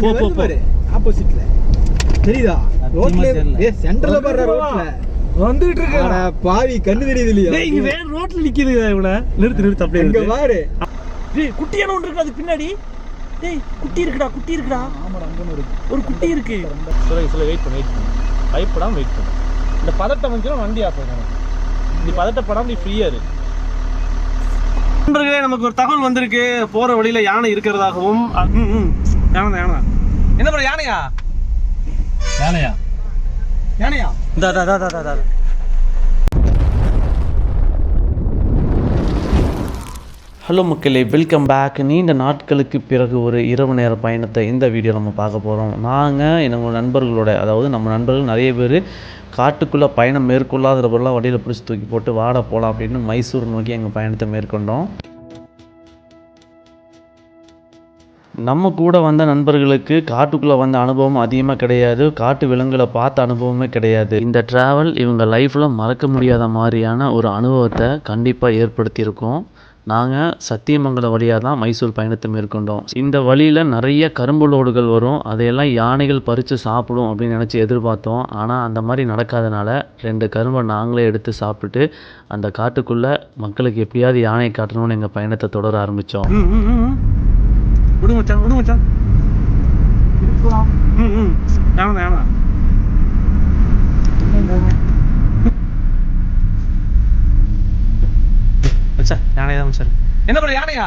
போ போ பாரு ஆப்போசிட்ல தெரியுதா? ரோட்ல சென்டர்ல பாரு ரோட்ல வந்துட்டு இருக்கடா பாவி கண்ணு தெரியுது இல்லையா? டேய் இங்க வேற ரோட்ல நிக்குது இவன. நிறுத்து அப்படியே இங்க பாரு. டேய் குட்டியான ஒன்று இருக்கு அது பின்னாடி. டேய் குட்டி இருக்குடா. ஆமாடா அங்க ஒரு குட்டி இருக்கு. சொல்ல வெயிட் பண்ணு. பயப்படாம வெயிட் பண்ணு. இந்த பதட்டம் வந்துச்சுனா வண்டி ஆஃப் ஆயிடும். நீ பதட்டப்படாம நீ ஃப்ரீயா இரு. நண்பர்களே நமக்கு ஒரு தகவல் வந்திருக்கு. போற வழியில யானை இருக்கிறதாகவும். யானை என்ன பண்ண யானையா ஹலோ மக்களே, வெல்கம் பேக். நீண்ட நாட்களுக்கு பிறகு ஒரு இரவு நேர பயணத்தை இந்த வீடியோ நம்ம பார்க்க போகிறோம். நாங்கள் எங்கள் நண்பர்களோட, அதாவது நம்ம நண்பர்கள் நிறைய பேர் காட்டுக்குள்ளே பயணம் மேற்கொள்ளாத பொருளாக வண்டியில் பிடிச்சி தூக்கி போட்டு வாட போகலாம் அப்படின்னு மைசூர் நோக்கி எங்கள் பயணத்தை மேற்கொண்டோம். நம்ம கூட வந்த நண்பர்களுக்கு காட்டுக்குள்ளே வந்த அனுபவம் அதிகமாக கிடையாது. காட்டு விலங்குகளை பார்த்த அனுபவமே கிடையாது. இந்த ட்ராவல் இவங்க லைஃப்பில் மறக்க முடியாத மாதிரியான ஒரு அனுபவத்தை கண்டிப்பாக ஏற்படுத்தியிருக்கோம். நாங்கள் சத்தியமங்கலம் வழியாக தான் மைசூர் பயணத்தை மேற்கொண்டோம். இந்த வழியில் நிறைய கரும்பு லோடுகள் வரும். அதையெல்லாம் யானைகள் பறித்து சாப்பிடும் அப்படின்னு நினச்சி எதிர்பார்த்தோம். ஆனால் அந்த மாதிரி நடக்காதனால 2 கரும்பை நாங்களே எடுத்து சாப்பிட்டுட்டு அந்த காட்டுக்குள்ளே மக்களுக்கு எப்படியாவது யானையை காட்டணும்னு எங்கள் பயணத்தை தொடர ஆரம்பித்தோம். விடு மச்சான் யானை யானைதான் சார். என்ன பண்ண யானையா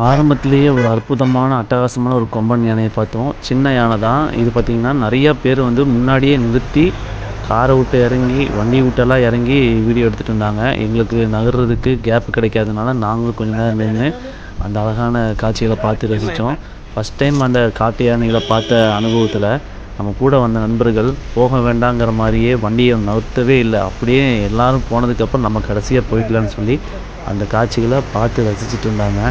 ஆரம்பத்திலேயே ஒரு அற்புதமான அட்டகாசமான ஒரு கொம்பன் யானையை பார்த்தோம். சின்ன யானை தான் இது. பார்த்திங்கன்னா நிறையா பேர் முன்னாடியே நிறுத்தி காரை விட்டு இறங்கி வண்டி விட்டெல்லாம் இறங்கி வீடியோ எடுத்துகிட்டு இருந்தாங்க. எங்களுக்கு நகர்றதுக்கு கேப் கிடைக்காதனால நாங்களும் கொஞ்ச நேரம் நின்று அந்த அழகான காட்சிகளை பார்த்து ரசித்தோம். ஃபஸ்ட் டைம் அந்த காட்டு யானைகளை பார்த்த அனுபவத்தில் நம்ம கூட வந்த நண்பர்கள் போக வேண்டாங்கிற மாதிரியே வண்டியை நகர்த்தவே இல்லை. அப்படியே எல்லோரும் போனதுக்கப்புறம் நம்ம கடைசியாக போய்க்கலான்னு சொல்லி அந்த காட்சிகளை பார்த்து ரசிச்சுட்டு இருந்தாங்க.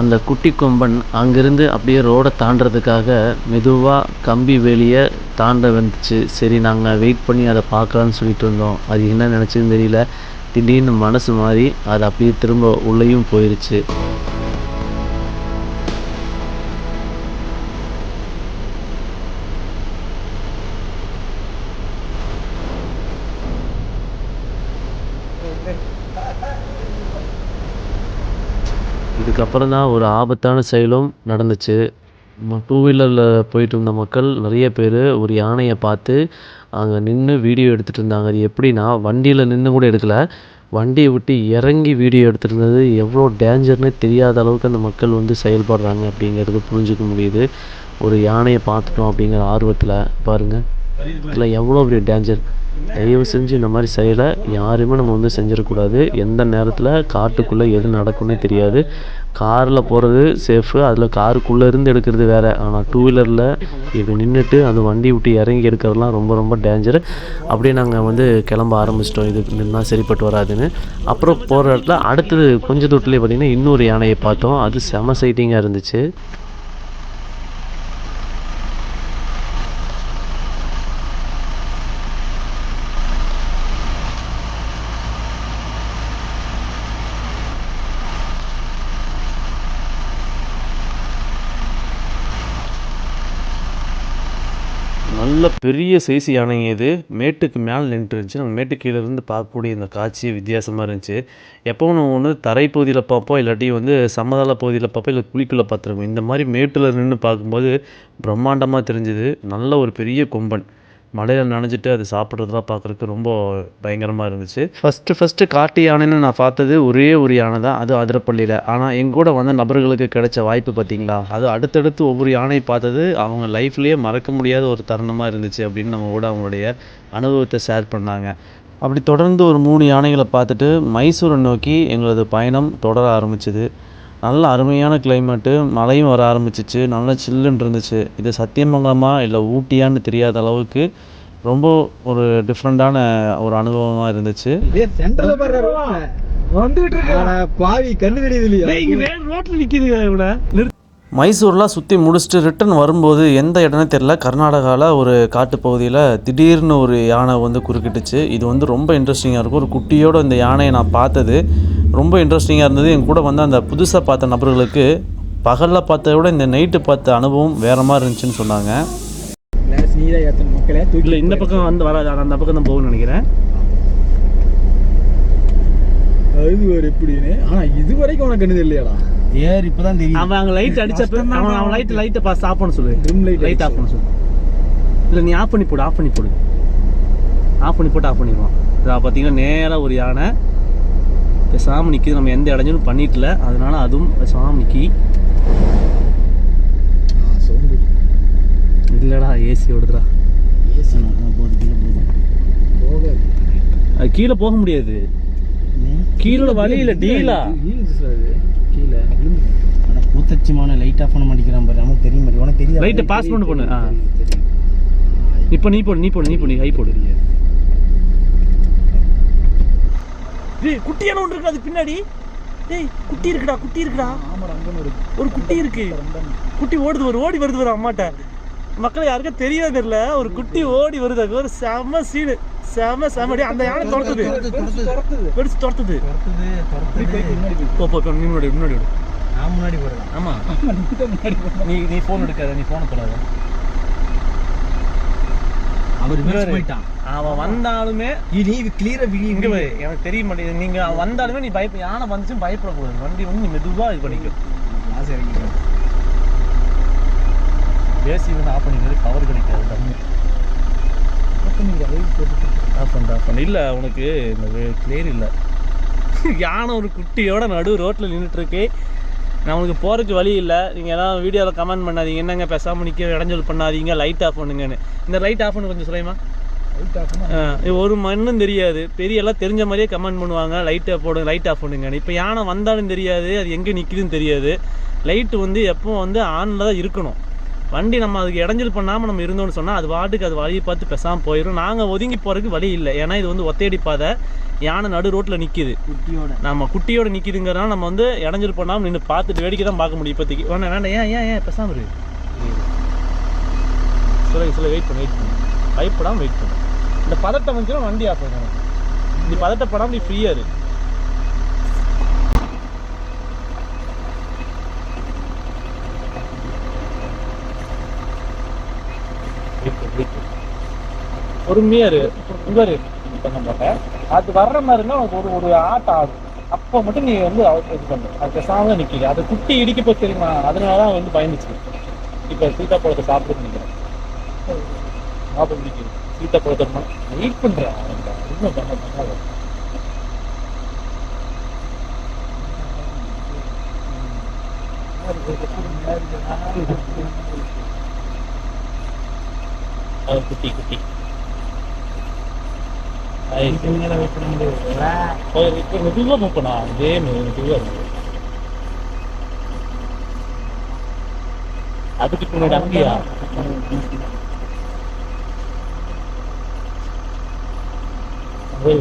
அந்த குட்டி கொம்பன் அங்கேருந்து அப்படியே ரோடை தாண்டறதுக்காக மெதுவாக கம்பி வேலியை தாண்ட வந்துச்சு. சரி நாங்கள் வெயிட் பண்ணி அதை பார்க்கலான்னு சொல்லிட்டு இருந்தோம். அது என்ன நினச்சதுன்னு தெரியல. திடீர்னு மனசு மாறி அது அப்படியே திரும்ப உள்ளேயும் போயிடுச்சு. இதுக்கப்புறம் தான் ஒரு ஆபத்தான செயலும் நடந்துச்சு. 2 வீலரில் போயிட்டு இருந்த மக்கள் நிறைய பேர் ஒரு யானையை பார்த்து அங்கே நின்று வீடியோ எடுத்துகிட்டு இருந்தாங்க. அது எப்படின்னா, வண்டியில் நின்று கூட எடுக்கலை, வண்டியை விட்டு இறங்கி வீடியோ எடுத்துருந்தது. எவ்வளோ டேஞ்சர்னே தெரியாத அளவுக்கு அந்த மக்கள் செயல்படுறாங்க அப்படிங்கிறது புரிஞ்சுக்க முடியுது. ஒரு யானையை பார்த்துட்டோம் அப்படிங்கிற ஆர்வத்தில் பாருங்கள், இதில் எவ்வளோ பெரிய டேஞ்சர். தயவு செஞ்சு இந்த மாதிரி செயலை யாருமே நம்ம செஞ்சிடக்கூடாது. எந்த நேரத்தில் காட்டுக்குள்ளே எது நடக்கும்னே தெரியாது. காரில் போகிறது சேஃபு, அதில் காருக்குள்ளே இருந்து எடுக்கிறது வேறு. ஆனால் 2 வீலரில் இது நின்றுட்டு அந்த வண்டி விட்டு இறங்கி எடுக்கிறதுலாம் ரொம்ப ரொம்ப டேஞ்சர். அப்படியே நாங்கள் கிளம்ப ஆரம்பிச்சிட்டோம். இது நின்னா சரிப்பட்டு வராதுன்னு. அப்புறம் போகிற இடத்துல அடுத்தது கொஞ்சம் தூரத்துலேயே பார்த்திங்கன்னா இன்னொரு யானையை பார்த்தோம். அது செம சைட்டிங்காக இருந்துச்சு. நல்ல பெரிய சைஸ் யானைங்க இது. மேட்டுக்கு மேலே நின்றுருந்துச்சு. நம்ம மேட்டுக்கு கீழே இருந்து பார்க்கக்கூடிய இந்த காட்சி வித்தியாசமாக இருந்துச்சு. எப்பவும் நம்ம ஒன்று தரைப்பகுதியில் பார்ப்போம், இல்லாட்டி வந்து சமதள பகுதியில் பார்ப்போம், இல்லை குழிக்குள்ளே பார்த்துருக்கோம். இந்த மாதிரி மேட்டில் நின்று பார்க்கும்போது பிரம்மாண்டமாக தெரிஞ்சுது. நல்ல ஒரு பெரிய கொம்பன் மலையில் நனைஞ்சிட்டு அது சாப்பிட்றதுலாம் பார்க்குறதுக்கு ரொம்ப பயங்கரமாக இருந்துச்சு. ஃபஸ்ட்டு காட்டு யானைன்னு நான் பார்த்தது ஒரே ஒரு யானை தான், அது அதிரப்பள்ளியில். ஆனால் எங்கள் கூட வந்த நபர்களுக்கு கிடைச்ச வாய்ப்பு பார்த்திங்களா, அது அடுத்தடுத்து ஒவ்வொரு யானையை பார்த்தது அவங்க லைஃப்லேயே மறக்க முடியாத ஒரு தருணமாக இருந்துச்சு அப்படின்னு நம்ம கூட அவங்களுடைய அனுபவத்தை ஷேர் பண்ணாங்க. அப்படி தொடர்ந்து ஒரு 3 யானைகளை பார்த்துட்டு மைசூரை நோக்கி எங்களது பயணம் தொடர ஆரம்பிச்சுது. நல்ல அருமையான கிளைமேட்டு, மழையும் வர ஆரம்பிச்சிச்சு. நல்லா சில்லுன்னு இருந்துச்சு. இது சத்தியமங்கலமா இல்லை ஊட்டியான்னு தெரியாத அளவுக்கு ரொம்ப ஒரு டிஃப்ரெண்ட்டான ஒரு அனுபவமாக இருந்துச்சு. மைசூர்லாம் சுற்றி முடிச்சுட்டு ரிட்டன் வரும்போது எந்த இடம்னு தெரில, கர்நாடகாவில் ஒரு காட்டுப்பகுதியில் திடீர்னு ஒரு யானை வந்து குறுக்கிட்டுச்சு. இது வந்து ரொம்ப இன்ட்ரெஸ்டிங்காக இருக்கும். ஒரு குட்டியோடு இந்த யானையை நான் பார்த்தது ரொம்ப இன்ட்ரெஸ்டிங்காக இருந்தது. என் கூட வந்து அந்த புதுசாக பார்த்த நபர்களுக்கு பகலில் பார்த்ததை விட இந்த நைட்டு பார்த்த அனுபவம் வேறு மாதிரி இருந்துச்சுன்னு சொன்னாங்க. இல்லை இந்த பக்கம் வந்து வராது, அந்த பக்கம் தான் போகணும்னு நினைக்கிறேன். அது ஒரு எப்படின்னு ஆனால் இது வரைக்கும் உனக்கு கண்ணு இல்லையாடா? ஏர் இப்பதான் தெரியும். அவன் அங்க லைட் அடிச்சப்ப அவன் லைட்டை பாஸ் ஆஃப் பண்ண சொல்லு. லைட் ஆஃப் பண்ண சொல்லு. இல்ல நீ ஆஃப் பண்ணி போடு. ஆஃப் பண்ணி போட்டு ஆஃப் பண்ணிடுவான். பாத்தீங்கன்னா நேரா ஒரு யானை பேசாம நிக்குது. நம்ம எந்த இடைஞ்சலும் பண்ணிட்டல, அதனால அதுவும் பேசாம நிக்கி. இல்லடா ஏசி ஓடுதுடா. ஏசி போகுது, கீழே போகுது. அது கீழே போக முடியாது, கீழே வழி இல்லை. டீலா கீழே பூத்தச்சிமான லைட் ஆஃப் பண்ண மாட்டேங்கிறான் பாரு. நமக்கு தெரியும் மாதிரி உனக்கு தெரியும். லைட்டை பாஸ் பண்ண பண்ணு. இப்போ நீ போடு ஹை போடு. டேய் குட்டியான ஒன்று இருக்கு அது பின்னாடி. டேய் குட்டி இருக்குடா. ஆமாடா அங்க ஒரு குட்டி இருக்கு. குட்டி ஓடி வருது அம்மாட்ட. மக்கள் யாருக்கும் தெரியல, ஒரு குட்டி ஓடி வருது. அது ஒரு செம சீடு, செம அந்த யானை துரத்துது. முன்னாடி நான் முன்னாடி போறேன். ஆமா நீ போன் எடுக்காத, நீ போன் தொடாத. அவர் போயிட்டான். அவன் வந்தாலுமே நீ கிளியரா இங்க எனக்கு தெரிய மாட்டேங்குது. நீங்க வந்தாலுமே நீ யானை வந்துச்சும் பயப்பட போகுது. வண்டி வந்து நீ மெதுவா இது பண்ணிக்கும். ஏசி வந்து ஆஃப் பண்ணிக்கிறது பவர் கிடைக்காது. ஆஃப் பண்ண இல்லை உனக்கு இந்த கிளியர் இல்லை. யானை ஒரு குட்டியோட நடு ரோட்டில் நின்றுட்டுருக்கு. நான் உனக்கு போகிறதுக்கு வழி இல்லை. நீங்கள் எல்லாம் வீடியோவில் கமெண்ட் பண்ணாதீங்க, என்னங்க பேசாமல் நிற்க இடைஞ்சல் பண்ணாதீங்க, லைட் ஆஃப் பண்ணுங்கன்னு. இந்த லைட் ஆஃப் பண்ண கொஞ்சம் சொல்லுமா? ஒரு மண்ணும் தெரியாது, பெரிய எல்லாம் தெரிஞ்ச மாதிரியே கமெண்ட் பண்ணுவாங்க, லைட்டை போடுங்க, லைட் ஆஃப் பண்ணுங்கன்னு. இப்போ யானை வந்தாலும் தெரியாது, அது எங்கே நிற்கிதுன்னு தெரியாது. லைட்டு வந்து எப்போ வந்து ஆனில் தான் இருக்கணும். வண்டி நம்ம அதுக்கு இடைஞ்சல் பண்ணாமல் நம்ம இருந்தோம்னு சொன்னால் அது வாட்டுக்கு அது வழியை பார்த்து பேசாமல் போயிடும். நாங்கள் ஒதுங்கி போகிறதுக்கு வழி இல்லை, ஏன்னா இது வந்து ஒத்தையடி பாதை. யானை நடு ரோட்டில் நிற்கிது, குட்டியோட நிற்கிதுங்கிறனால நம்ம வந்து இடைஞ்சல் பண்ணாமல் நின்று பார்த்துட்டு வேடிக்கை தான் பார்க்க முடியும் இப்போதைக்கு. வேண்டாம் ஏன் பேசாமல் இருக்கு. சொல்ல வெயிட் பண்ணு பயப்படாமல் வெயிட் பண்ணு. இந்த பதட்டம் வந்துச்சுன்னா வண்டி ஆஃப் பண்ணணும். நீ பதட்டப்படாமல் நீ ஃப்ரீயாக இரு. பொறுமையா இரு. பண்ண மாட்டேன், அது வர்ற மாதிரினா ஒரு ஆட்டம் ஆகும். அப்போ மட்டும் நீ வந்து இது பண்ணு. அது பேசாம நிற்கிது. அது குட்டி இடிக்க போய் தெரியுமா, அதனாலதான் வந்து பயந்துச்சு. இப்போ சீத்தாப்பழத்தை சாப்பிட்டு நிற்கிறேன். சாப்பிட்டு நிற்கிது சீத்தாப்பழத்தை வெயிட் பண்றேன். இன்னும் பண்ண குட்டி மெதுவா மூப்பனா அதே மெதுவா இருக்கு. அதுக்கு பின்னாடி அங்கேயா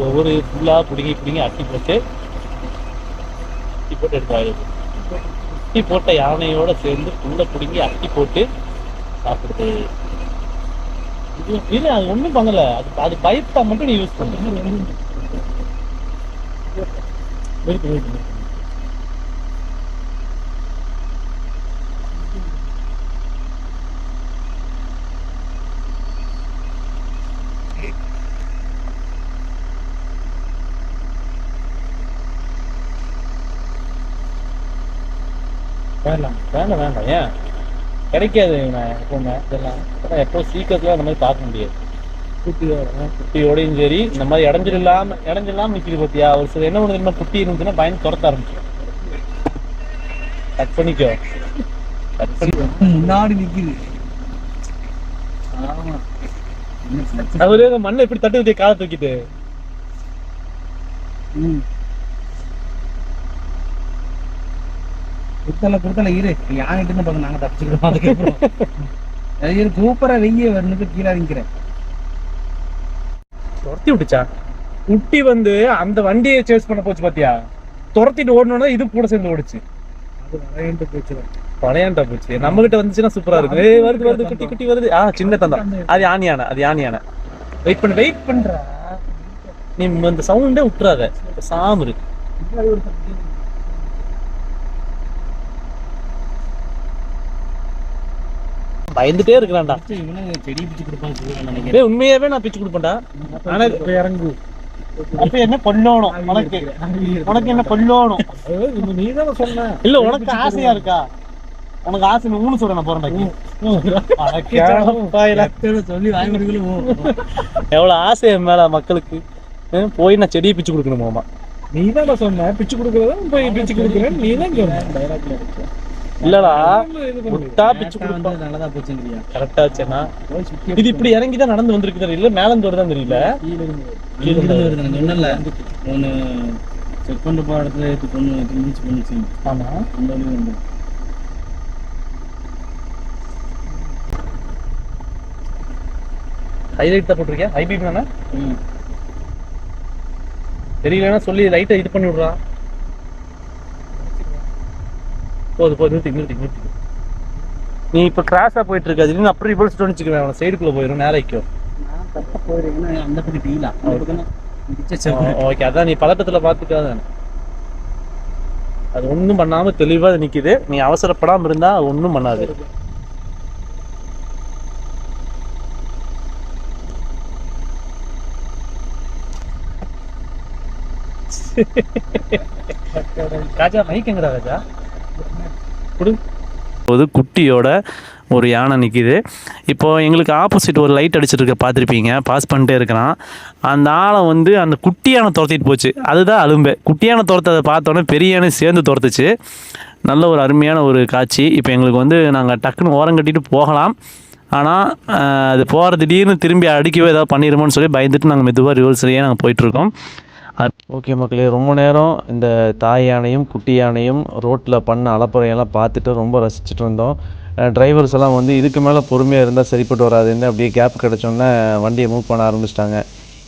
ஒவ்வொரு ஃபுல்லா பிடிங்கி அட்டி போட்டு எடுத்து அட்டி போட்ட யானையோட சேர்ந்து ஃபுல்லா பிடிங்கி அட்டி போட்டு சாப்பிடுது. இது அது ஒண்ணும் பண்ணல, அது பயப்பா மட்டும் நீ யூஸ் பண்ணு. வேண்டாம் ஏன் கிடைக்காது எப்பவுமே இதெல்லாம் எப்போ சீக்கிரத்துல அந்த மாதிரி பார்க்க முடியாது. குட்டியோடையும் சரி இந்த மாதிரி இடைஞ்சில்லாம நிற்கிது பார்த்தியா. ஒரு சில என்ன ஒன்று தெரியுமா, குட்டி இருந்துச்சுன்னா பயந்து துரத்த ஆரம்பிச்சிடும். கட் பண்ணிக்கோ, கட் பண்ணி முன்னாடி நிற்கிது. அவரு மண்ணை எப்படி தட்டு வச்சு காலை தூக்கிட்டு குடுத்தல இரு யானிட்டு பார்க்க நாங்க தப்பிச்சுக்கிறோம். அதுக்கப்புறம் சூப்பரா வெய்ய வந்து கீழே இறங்கிறேன். துரத்தி விட்டுச்சா குட்டி வந்து அந்த வண்டியை சேஸ் பண்ண போச்சு பாத்தியா. துரத்திட்டு ஓடணும்னா இது கூட சேர்ந்து ஓடிச்சு. பழையாண்டா போச்சு. நம்ம கிட்ட வந்துச்சுன்னா சூப்பரா இருக்கு. வருது குட்டி குட்டி வருது. சின்ன தந்தா அது யானியான வெயிட் பண்றா. நீ அந்த சவுண்டே விட்டுறாத சாமரு. பயந்துட்டே இருக்கிறான்டா. செடி பிச்சு கொடுப்பான். உண்மையாவே நான் பிச்சு கொடுப்பேன்டா. ஆனா இறங்கு அப்ப என்ன கொல்லணும் உனக்கு என்ன கொல்லணும். நீதான் சொன்ன இல்ல உனக்கு ஆசையா இருக்கா. உனக்கு ஆசை ஊனு சொல்ற நான் போறேன். சொல்லி எவ்வளவு ஆசை என் மேல மக்களுக்கு. போய் நான் செடியை பிச்சு கொடுக்கணுமாமா. நீதான் சொன்ன பிச்சு கொடுக்கறத போய் பிச்சு கொடுக்குறேன். நீதான் டைலாக்ல இருக்கு. இல்லடா முட்டா பிச்சு கொடுப்பா. நல்லதா போச்சுங்கறியா. கரெக்டா ஆச்சுனா இது இப்படி இறங்கி தான் நடந்து வந்திருக்கு. இல்ல மேல இருந்து வரதான் தெரியல. கீழ இருந்து வருது. நான் சொன்னல ஒன்னு செக் பண்ண போற இடத்துல ஏத்தி பொண்ணு கிழிச்சு பண்ணிச்சு. ஆமா அந்த வழி வந்து ஹைலைட் தான் போட்டுருக்கேன். ஹை பீம் தானே தெரியலன்னா சொல்லி லைட்டை இது பண்ணி விடுறா. போது நிறுத்தி நீ இப்ப கிராஸா போயிட்டு இருக்காது. அப்புறம் ரிவர்ஸ் வச்சுக்குவேன். அவன் சைடுக்குள்ள போயிடும். நேரைக்கும் அந்த பக்கம் டீலா. ஓகே அதான் நீ பதட்டத்துல பாத்துக்காத. அது ஒண்ணும் பண்ணாம தெளிவா நிக்குது. நீ அவசரப்படாம இருந்தா ஒண்ணும் பண்ணாது. ராஜா மைக் எங்கடா ராஜா போது குட்டியோட ஒரு யானை நிற்கிது. இப்போது எங்களுக்கு ஆப்போசிட் ஒரு லைட் அடிச்சிருக்க பார்த்துருப்பீங்க. பாஸ் பண்ணிட்டே இருக்கிறான். அந்த ஆளை வந்து அந்த குட்டி யானை துரத்திட்டு போச்சு. அதுதான் அலும்பே. குட்டி யானை துரத்ததை பார்த்தோன்னே பெரிய யானை சேர்ந்து துரத்துச்சு. நல்ல ஒரு அருமையான ஒரு காட்சி. இப்போ எங்களுக்கு வந்து நாங்கள் டக்குன்னு ஓரம் கட்டிட்டு போகலாம். ஆனால் அது போகிற திடீர்னு திரும்பி அடிக்கவே ஏதாவது பண்ணிடுமோன்னு சொல்லி பயந்துட்டு நாங்கள் மெதுவாக ரிவர்ஸ்லேயே நாங்கள் போயிட்டுருக்கோம். ஓகே மக்களே, ரொம்ப நேரம் இந்த தாய் யானையும் குட்டி யானையும் ரோட்டில் பண்ண அலப்பறையெல்லாம் பார்த்துட்டு ரொம்ப ரசிச்சுட்டு இருந்தோம். டிரைவர்ஸ் எல்லாம் வந்து இதுக்கு மேலே பொறுமையாக இருந்தால் சரிப்பட்டு வராதுன்னு அப்படியே கேப் கிடச்சோன்னே வண்டியை மூவ் பண்ண ஆரம்பிச்சிட்டாங்க.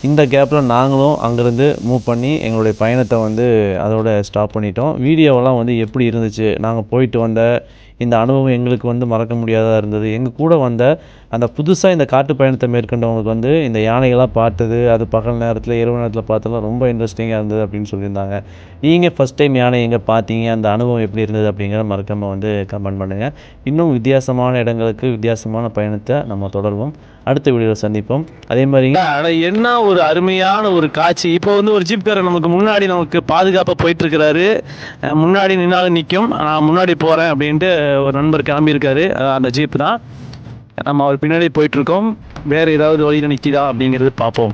இந்த கேப்பில் நாங்களும் அங்கேருந்து மூவ் பண்ணி எங்களுடைய பயணத்தை வந்து அதோட ஸ்டாப் பண்ணிட்டோம். வீடியோவெல்லாம் வந்து எப்படி இருந்துச்சு, நாங்கள் போயிட்டு வந்த இந்த அனுபவம் எங்களுக்கு வந்து மறக்க முடியாததாக இருந்தது. எங்கள் கூட வந்த அந்த புதுசாக இந்த காட்டு பயணத்தை மேற்கொண்டவங்களுக்கு வந்து இந்த யானைகளாக பார்த்தது, அது பகல் நேரத்தில் இரவு நேரத்தில் பார்த்ததெல்லாம் ரொம்ப இன்ட்ரெஸ்டிங்காக இருந்தது அப்படின்னு சொல்லியிருந்தாங்க. நீங்கள் ஃபஸ்ட் டைம் யானை எங்கே பார்த்தீங்க, அந்த அனுபவம் எப்படி இருந்தது அப்படிங்கிறத மறக்காமல் வந்து கமெண்ட் பண்ணுங்கள். இன்னும் வித்தியாசமான இடங்களுக்கு வித்தியாசமான பயணத்தை நம்ம தொடர்வோம். அடுத்த வீடியோவில் சந்திப்போம். அதே மாதிரி என்ன ஒரு அருமையான ஒரு காட்சி. இப்போ வந்து ஒரு ஜீப்காரர் நமக்கு பாதுகாப்பாக போயிட்டு இருக்கிறாரு. முன்னாடி நின்னாலும் நிற்கும், நான் முன்னாடி போகிறேன் அப்படின்ட்டு ஒரு நண்பர் கிளம்பியிருக்காரு. அந்த ஜீப் தான் நம்ம அவர் பின்னாடி போயிட்டுருக்கோம். வேறு ஏதாவது வழியில் நிற்கிதா அப்படிங்கிறது பார்ப்போம்.